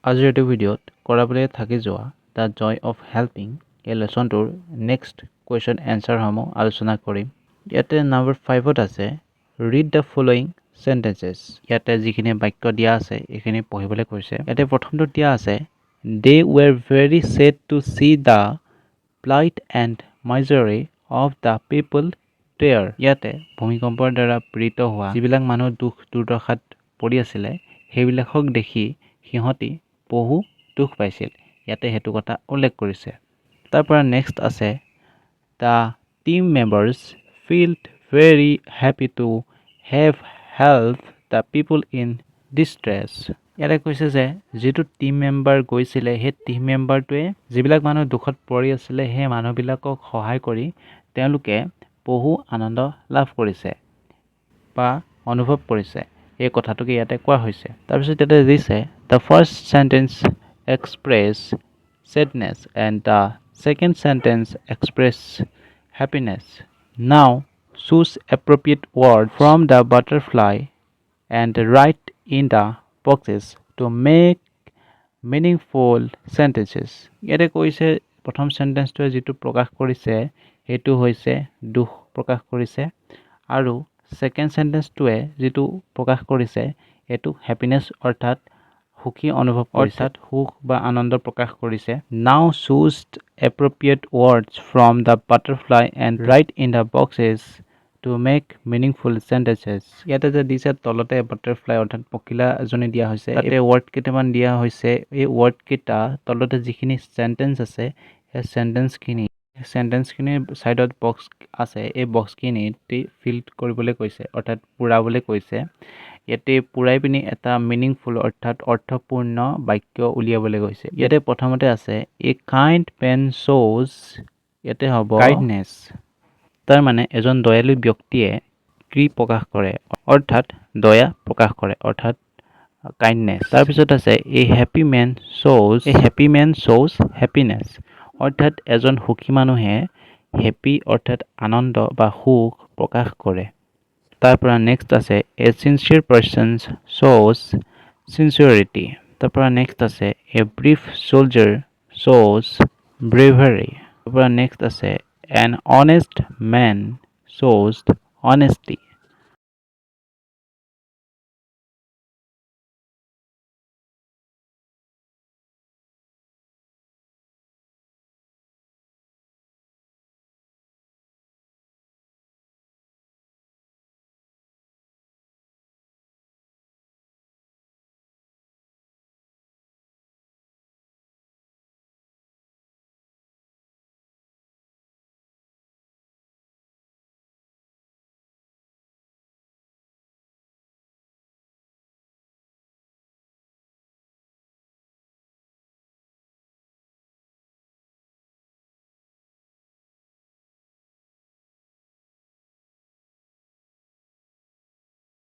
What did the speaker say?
আজিৰ এইটো ভিডিঅ'ত কৰাবলৈ থাকি যোৱা দ্য জয় অফ হেল্পিং এই লেচনটোৰ নেক্সট কুৱেশ্যন এনচাৰসমূহ আলোচনা কৰিম। ইয়াতে নম্বৰ 5ত আছে ৰিড দ্য ফলোয়িং চেণ্টেঞ্চেছ। ইয়াতে যিখিনি বাক্য দিয়া আছে এইখিনি পঢ়িবলৈ কৈছে। ইয়াতে প্ৰথমটো দিয়া আছে they were very sad to see the plight and misery of the people there. ইয়াতে ভূমিকম্পৰ দ্বাৰা পীড়িত হোৱা যিবিলাক মানুহ দুখ দুৰ্দশাত পৰি আছিলে সেইবিলাকক দেখি সিহঁতি বহু দুখ পাইছিল। ইয়াতে সেইটো কথা উল্লেখ কৰিছে। তাৰ পৰা নেক্সট আছে the team members field very happy to have help the people in distress. ইয়াতে কৈছে যে যিটো টিম মেম্বাৰ গৈছিলে সেই টিম মেম্বাৰটোৱে যিবিলাক মানুহ দুখত পৰি আছিলে সেই মানুহবিলাকক সহায় কৰি তেওঁলোকে বহু আনন্দ লাভ কৰিছে বা অনুভৱ কৰিছে। এই কথাটোকে ইয়াতে কোৱা হৈছে। তাৰপিছত ইয়াতে দিছে the first sentence express sadness and the second sentence express happiness. Now choose appropriate word from the butterfly and write in the boxes to make meaningful sentences. ইয়াতে কৈছে প্ৰথম চেণ্টেন্সটোৱে যিটো প্ৰকাশ কৰিছে সেইটো হৈছে দুখ প্ৰকাশ কৰিছে আৰু ছেকেণ্ড চেণ্টেন্সটোৱে যিটো প্ৰকাশ কৰিছে এইটো হেপিনেছ অৰ্থাৎ সুখী অনুভৱ কৰিছে, অৰ্থাৎ সুখ বা আনন্দ প্ৰকাশ কৰিছে। নাও choose appropriate words from the butterfly and write in the boxes to make meaningful sentences. ইয়াতে যে দিছে তলতে বাটাৰফ্লাই অৰ্থাৎ পখিলা এজনী দিয়া হৈছে, তাতে ৱৰ্ড কেইটামান দিয়া হৈছে। এই ৱৰ্ড কেইটা তলতে যিখিনি চেণ্টেন্স আছে সেই চেণ্টেন্সখিনিৰ ছাইডত বক্স আছে। এই বক্সখিনিত ফিল কৰিবলৈ কৈছে অৰ্থাৎ পূৰাবলৈ কৈছে। ইয়াতে পূৰাই পিনি এটা মিনিংফুল অৰ্থাৎ অৰ্থপূৰ্ণ বাক্য উলিয়াবলৈ কৈছে। ইয়াতে প্ৰথমতে আছে এ কাইণ্ড মেন শ্ব'জ, ইয়াতে হ'ব কাইণ্ডনেছ। তাৰ মানে এজন দয়ালু ব্যক্তিয়ে কি প্ৰকাশ কৰে অৰ্থাৎ দয়া প্ৰকাশ কৰে অৰ্থাৎ কাইণ্ডনেছ। তাৰপিছত আছে এ হেপী মেন শ্ব'জ হেপিনেছ, অৰ্থাৎ এজন সুখী মানুহে হেপী অৰ্থাৎ আনন্দ বা সুখ প্ৰকাশ কৰে। তাৰ পৰা নেক্সট আছে এ চিনচিয়াৰ পাৰ্চন শ্ব'জ চিনচিয়ৰিটি। তাৰ পৰা নেক্সট আছে এ ব্ৰিভ চ'লজাৰ শ্ব'জ ব্ৰেভাৰী। তাৰ পৰা নেক্সট আছে এন অনেষ্ট মেন শ্ব'জ অনেষ্টি।